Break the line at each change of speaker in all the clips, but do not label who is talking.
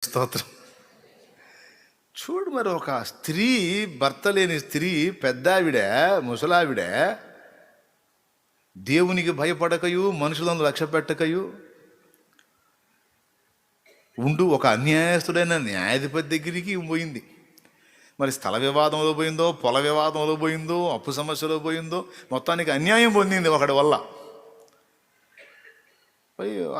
స్తోత్రం. చూడు, మరి ఒక స్త్రీ, భర్త లేని స్త్రీ, పెద్దావిడ, ముసలావిడ, దేవునికి భయపడకయు మనుషులను లక్ష్య పెట్టకయు ఉండు ఒక అన్యాయస్తుడైన న్యాయాధిపతి దగ్గరికి పోయింది. మరి స్థల వివాదంలో పోయిందో, పొల వివాదంలో పోయిందో, అప్పు సమస్యలో పోయిందో, మొత్తానికి అన్యాయం పొందింది ఒకడి వల్ల.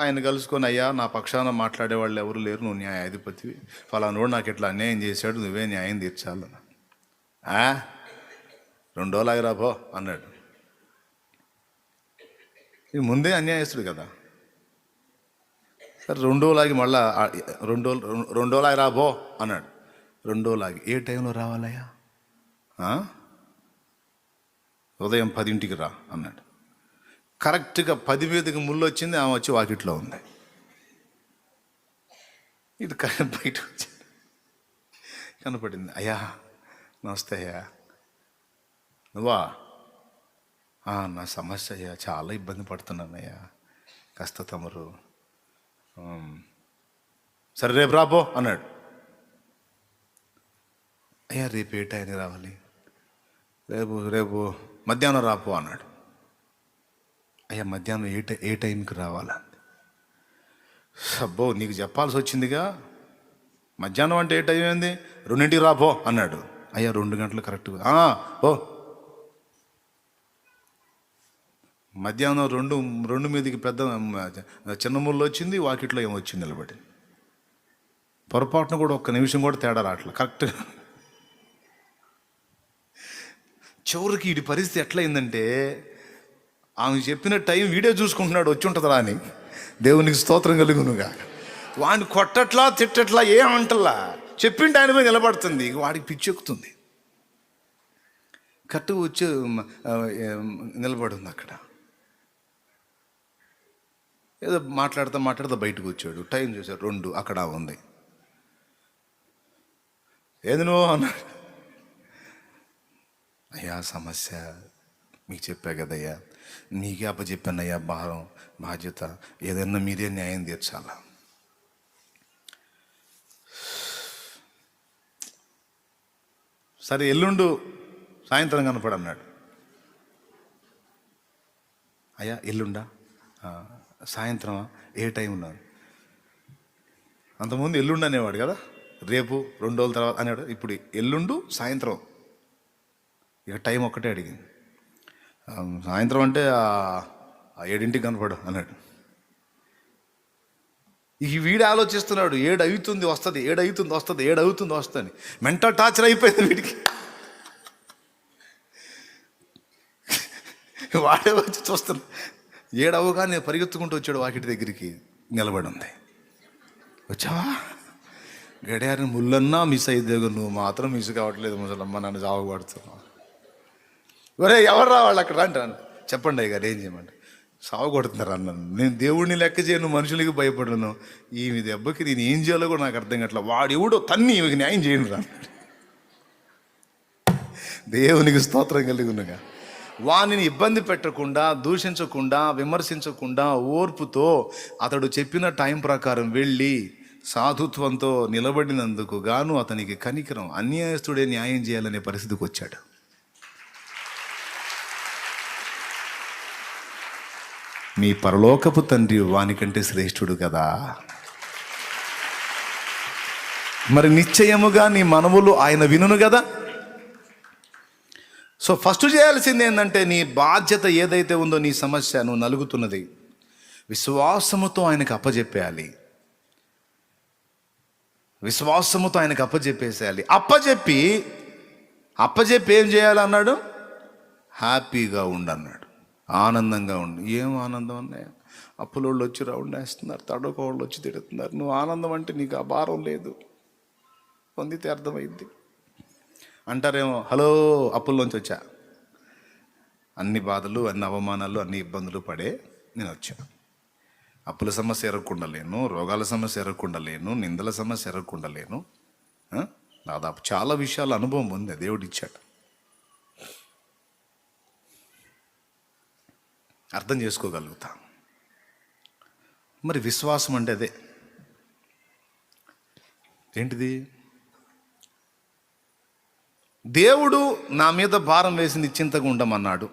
ఆయన కలుసుకొని, అయ్యా నా పక్షాన మాట్లాడేవాళ్ళు ఎవరు లేరు, నువ్వు న్యాయాధిపతివి, ఫలానోడు నాకు ఇట్లా అన్యాయం చేశాడు, నువ్వే న్యాయం తీర్చాలన్న. 2 రోజులు ఆగిరాపో అన్నాడు. ఇది ముందే అన్యాయస్తుడు కదా. సరే 2 రోజులు ఆగి మళ్ళా 2 రోజులు ఆగిరాపో అన్నాడు. 2 రోజులు ఆగి, ఏ టైంలో రావాలయ్యా? ఉదయం 10ంటికి రా అన్నాడు. కరెక్ట్గా 10 మీదకి ముళ్ళు వచ్చింది, ఆమె వచ్చి వాకిట్లో ఉంది. ఇది బయట వచ్చింది, కనపడింది. అయ్యా నమస్తే అయ్యా, నువ్వా? నా సమస్య అయ్యా, చాలా ఇబ్బంది పడుతున్నానయ్యా, కాస్త తమరు. సరే రేపు రాపో అన్నాడు. అయ్యా రేపు ఏ టైంకి రావాలి? రేపు మధ్యాహ్నం రాపో అన్నాడు. అయ్యా మధ్యాహ్నం ఏ టైంకి రావాలా? అబ్బో నీకు చెప్పాల్సి వచ్చిందిగా, మధ్యాహ్నం అంటే ఏ టైం ఏంది? 2ంటికి రాపో అన్నాడు. అయ్యా 2 గంటలు కరెక్ట్గా. ఓ మధ్యాహ్నం 2 మీదకి పెద్ద చిన్న ముళ్ళు వచ్చింది, వాకిట్లో ఏమొచ్చింది నిలబడి. పొరపాటున కూడా ఒక్క నిమిషం కూడా తేడా రావట్లేదు, కరెక్ట్. చివరికి వీడి పరిస్థితి ఎట్లయిందంటే, ఆమె చెప్పిన టైం వీడియో చూసుకుంటున్నాడు, వచ్చి ఉంటుందా అని. దేవునికి స్తోత్రం కలుగునుగా. వాడిని కొట్టట్లా తిట్టట్లా ఏమంటలా, చెప్పింటే ఆయన మీద నిలబడుతుంది. వాడికి పిచ్చెక్కుతుంది. కరెక్ట్గా వచ్చి నిలబడింది అక్కడ. ఏదో మాట్లాడుతూ బయటకు వచ్చాడు. టైం చూశాడు 2, అక్కడ ఉంది. ఏది నువ్వు అన్నాడు. అయ్యా సమస్య మీకు చెప్పా కదయ్యా, నీకే అప్పచెప్పానయ్యా, భారం బాధ్యత, ఏదన్నా మీరే న్యాయం తీర్చాలా. సరే ఎల్లుండు సాయంత్రం కనపడు అన్నాడు. అయ్యా ఎల్లుండా? సాయంత్రమా? ఏ టైం ఉన్నాడు? అంతకుముందు ఎల్లుండి అనేవాడు కదా, రేపు 2 రోజుల తర్వాత అనేవాడు. ఇప్పుడు ఎల్లుండు సాయంత్రం, ఇక టైం ఒక్కటే అడిగింది. సాయంత్రం అంటే 7ంటికి కనపడు అన్నాడు. ఈ వీడు ఆలోచిస్తున్నాడు, 7 అవుతుంది వస్తుంది, 7 అవుతుంది వస్తుంది, 7 అవుతుంది వస్తుంది. మెంటల్ టార్చర్ అయిపోయింది వీడికి. వాడే వచ్చి చూస్తున్నా, 7 అవగానే పరిగెత్తుకుంటూ వచ్చాడు, వాకిటి దగ్గరికి నిలబడి ఉంది. వచ్చావా? గడియారం ముళ్ళన్నా మిస్ అయితే, నువ్వు మాత్రం మిస్ కావట్లేదు ముసలమ్మ, నన్ను సాగుపడుతున్నావు. ఒరే ఎవరు రావాలి అక్కడ అంటాను. చెప్పండి అయ్య గారు ఏం చేయమంటే, సాగు కొడుతున్నారు అన్నాను. నేను దేవుడిని లెక్క చేయను, మనుషులకి భయపడను. ఈమె దెబ్బకి నేను ఏం చేయాలో కూడా నాకు అర్థం కావట్లేదు. వాడు ఎవడో తన్ని ఈమెకి న్యాయం చేయండి రా. దేవునికి స్తోత్రం కలుగునుగా. వానిని ఇబ్బంది పెట్టకుండా, దూషించకుండా, విమర్శించకుండా ఓర్పుతో అతడు చెప్పిన టైం ప్రకారం వెళ్ళి సాధుత్వంతో నిలబడినందుకు గాను అతనికి కనికరం, అన్యాయస్తుడే న్యాయం చేయాలనే పరిస్థితికి వచ్చాడు. మీ పరలోకపు తండ్రి వానికంటే శ్రేష్ఠుడు కదా. మరి నిశ్చయముగా నీ మనవులు ఆయన వినును కదా. సో ఫస్ట్ చేయాల్సింది ఏంటంటే, నీ బాధ్యత ఏదైతే ఉందో, నీ సమస్య నువ్వు నలుగుతున్నది, విశ్వాసముతో ఆయనకు అప్పజెప్పేయాలి. విశ్వాసముతో ఆయనకు అప్పజెప్పేసేయాలి. అప్పజెప్పి ఏం చేయాలన్నాడు? హ్యాపీగా ఉండన్నాడు, ఆనందంగా ఉండు. ఏం ఆనందం అన్నాయ? అప్పులోళ్ళు వచ్చి రౌండ్ వేస్తున్నారు, తడుకోళ్ళు వచ్చి తిడుతున్నారు. నువ్వు ఆనందం అంటే నీకు ఆ భారం లేదు, పొందితే అర్థమైంది అంటారేమో. హలో, అప్పుల్లోంచి వచ్చా, అన్ని బాధలు, అన్ని అవమానాలు, అన్ని ఇబ్బందులు పడే నేను వచ్చా. అప్పుల సమస్య ఎరగకుండలేను, రోగాల సమస్య ఎరగకుండలేను, నిందల సమస్య ఎరగకుండలేను. దాదాపు చాలా విషయాల అనుభవం ఉంది, దేవుడు ఇచ్చాడు. అర్థం చేసుకోగలుగుతా. మరి విశ్వాసం అంటే అదే. ఏంటిది? దేవుడు నా మీద భారం వేసి నిశ్చింతగా ఉండమన్నాడు.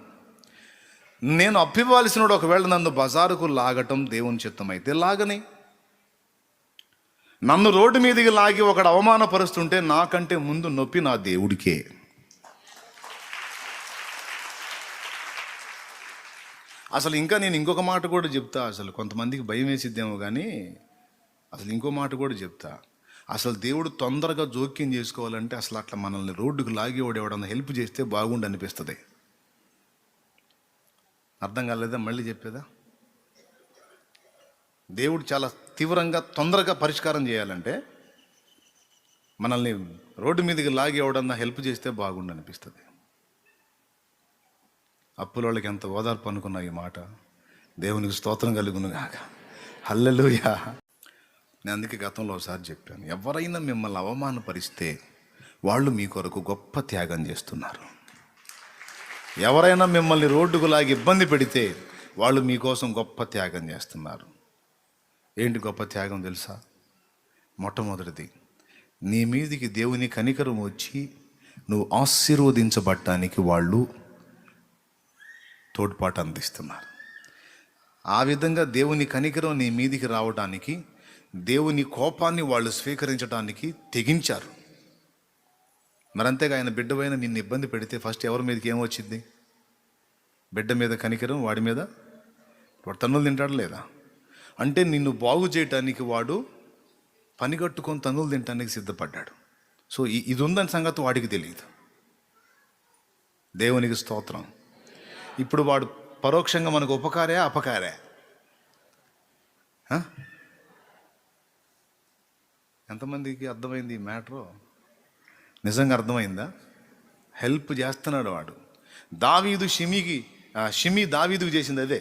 నేను అప్పివ్వాల్సినోడు ఒకవేళ నన్ను బజారుకు లాగటం దేవుని చిత్తం అయితే లాగని. నన్ను రోడ్డు మీదకి లాగి ఒకడు అవమానపరుస్తుంటే నాకంటే ముందు నొప్పి నా దేవుడికే. అసలు ఇంకా నేను ఇంకొక మాట కూడా చెప్తా. అసలు కొంతమందికి భయం వేసిద్దేమో కానీ అసలు ఇంకో మాట కూడా చెప్తా. అసలు దేవుడు తొందరగా జోక్యం చేసుకోవాలంటే అసలు అట్లా మనల్ని రోడ్డుకు లాగేవాడు ఎవడన్నా హెల్ప్ చేస్తే బాగుండు అనిపిస్తుంది. అర్థం కాలేదా? మళ్ళీ చెప్పేదా? దేవుడు చాలా తీవ్రంగా తొందరగా పరిష్కారం చేయాలంటే మనల్ని రోడ్డు మీదకి లాగి ఎవడన్నా హెల్ప్ చేస్తే బాగుండు అనిపిస్తుంది. అప్పులోళ్ళకి ఎంత ఓదార్పు అనుకున్నా ఈ మాట. దేవునికి స్తోత్రం కలుగును గాక. హల్లెలూయా. నేను అందుకే గతంలో ఒకసారి చెప్పాను, ఎవరైనా మిమ్మల్ని అవమానపరిస్తే వాళ్ళు మీ కొరకు గొప్ప త్యాగం చేస్తున్నారు. ఎవరైనా మిమ్మల్ని రోడ్డుకు లాగి ఇబ్బంది పెడితే వాళ్ళు మీకోసం గొప్ప త్యాగం చేస్తున్నారు. ఏంటి గొప్ప త్యాగం తెలుసా? మొట్టమొదటిది, నీ మీదికి దేవుని కనికరం వచ్చి నువ్వు ఆశీర్వదించబడటానికి వాళ్ళు తోడ్పాటు అందిస్తున్నారు. ఆ విధంగా దేవుని కనికరం నీ మీదికి రావడానికి, దేవుని కోపాన్ని వాళ్ళు స్వీకరించడానికి తెగించారు. మరంతేగా ఆయన బిడ్డపైన నిన్ను ఇబ్బంది పెడితే ఫస్ట్ ఎవరి మీదకి ఏమొచ్చింది? బిడ్డ మీద కనికరం, వాడి మీద వాడు తన్నులు తింటాడు లేదా? అంటే నిన్ను బాగు చేయటానికి వాడు పనిగట్టుకొని తన్నులు తినటానికి సిద్ధపడ్డాడు. సో ఇది ఉందని సంగతి వాడికి తెలియదు. దేవునికి స్తోత్రం. ఇప్పుడు వాడు పరోక్షంగా మనకు ఉపకారే అపకారే? ఎంతమందికి అర్థమైంది ఈ మ్యాటరు? నిజంగా అర్థమైందా? హెల్ప్ చేస్తున్నాడు వాడు. దావీదు షిమి దావీదుకు చేసింది అదే.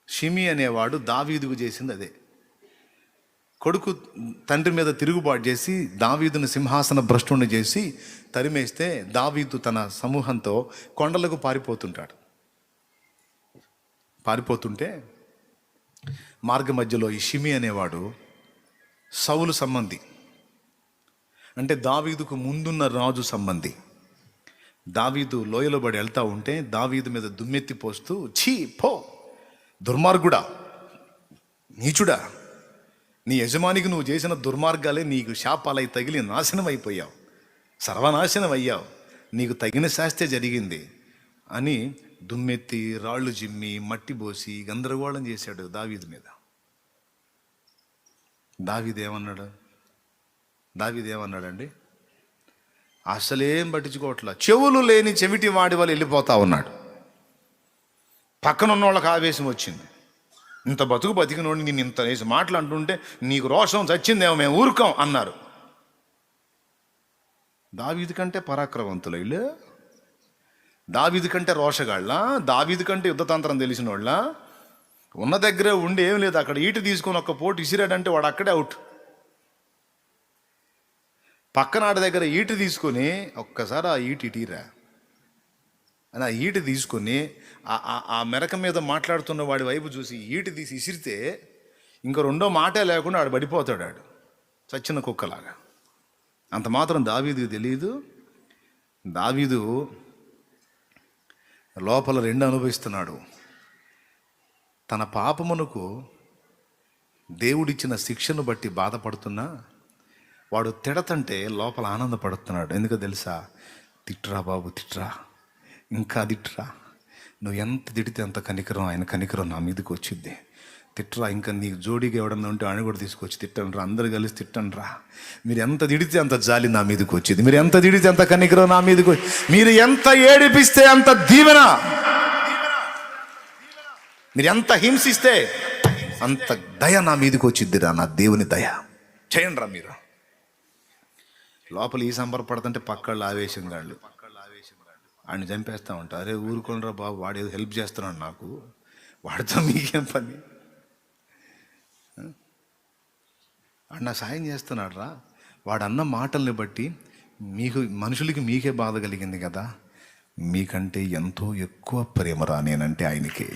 షిమి అనేవాడు దావీదుకు చేసింది అదే. కొడుకు తండ్రి మీద తిరుగుబాటు చేసి దావీదును సింహాసన భ్రష్టుని చేసి తరిమేస్తే దావీదు తన సమూహంతో కొండలకు పారిపోతుంటే మార్గ మధ్యలో ఈ షిమి అనేవాడు సౌలు సంబంధి, అంటే దావీదుకు ముందున్న రాజు సంబంధి. దావీదు లోయలో పడి వెళ్తూ ఉంటే దావీదు మీద దుమ్మెత్తి పోస్తూ, ఛీ పో దుర్మార్గుడా, నీచుడా, నీ యజమానికి నువ్వు చేసిన దుర్మార్గాలే నీకు శాపాలై తగిలి నాశనం అయిపోయావు, సర్వనాశనం అయ్యావు, నీకు తగిన శాస్త్రే జరిగింది అని దుమ్మెత్తి రాళ్ళు జిమ్మి మట్టి పోసి గందరగోళం చేశాడు దావీదు మీద. దావీదేమన్నాడండి? అసలేం పట్టించుకోవట్లా. చెవులు లేని చెవిటి వాడి వాళ్ళు వెళ్ళిపోతా ఉన్నాడు. పక్కన ఉన్న వాళ్ళకి ఆవేశం వచ్చింది. ఇంత బతికినోడిని నేను ఇంత వేసి మాటలు అంటుంటే నీకు రోషం చచ్చిందేమో, మేము ఊరుకోం అన్నారు. దావీదు కంటే పరాక్రమవంతులు వీళ్ళు, దావీదు కంటే రోషగాళ్ళ, దావీదు కంటే యుద్ధతంత్రం తెలిసిన వాళ్ళ. ఉన్న దగ్గరే ఉండి ఏం లేదు, అక్కడ ఈటు తీసుకొని ఒక్క పోటు ఇసిరాడంటే వాడు అక్కడే అవుట్. పక్కనాడి దగ్గర ఈటు తీసుకొని ఒక్కసారి ఆ ఈటు ఇటీరా అని ఆ ఈటు తీసుకొని ఆ మెరక మీద మాట్లాడుతున్న వాడి వైపు చూసి ఈటు తీసి ఇసిరితే ఇంకో రెండో మాటే లేకుండా ఆడు పడిపోతాడు, ఆడు చచ్చిన కుక్కలాగా. అంత మాత్రం దావీదుకి తెలియదు. దావీదు లోపల రెండు అనుభవిస్తున్నాడు. తన పాపమునకు దేవుడిచ్చిన శిక్షను బట్టి బాధపడుతున్నా వాడు తిడతంటే లోపల ఆనందపడుతున్నాడు. ఎందుకో తెలుసా? తిట్రా బాబు తిట్రా, ఇంకా తిట్రా, నువ్వు ఎంత తిడితే అంత కనికరం, ఆయన కనికరం నా మీదకి వచ్చిద్ది. తిట్టరా, ఇంకా నీకు జోడీగా ఎవడన్నా ఉంటే ఆయన కూడా తీసుకొచ్చి తిట్టండ్రా, అందరు కలిసి తిట్టండ్రా. మీరు ఎంత తిడితే అంత జాలి నా మీదకి వచ్చింది, మీరు ఎంత తిడితే అంత కనికరం నా మీదకి వచ్చి, మీరు ఎంత ఏడిపిస్తే అంత దీవెన, మీరు ఎంత హింసిస్తే అంత దయ నా మీదకి వచ్చిద్దిరా, నా దేవుని దయ. చేయండి రా మీరు. లోపల ఈ సంబరపడుతుంటే పక్కళ్ళు ఆవేశంగాళ్ళు ఆయన చంపేస్తూ ఉంటారు. అరే ఊరుకోండిరా బాబు, వాడు ఏదో హెల్ప్ చేస్తున్నాడు నాకు, వాడితో మీకేం పని, వాడు నా సాయం చేస్తున్నాడు రా. వాడు అన్న మాటల్ని బట్టి మీకు మనుషులకి మీకే బాధ కలిగింది కదా, మీకంటే ఎంతో ఎక్కువ ప్రేమరా నేనంటే ఆయనకి.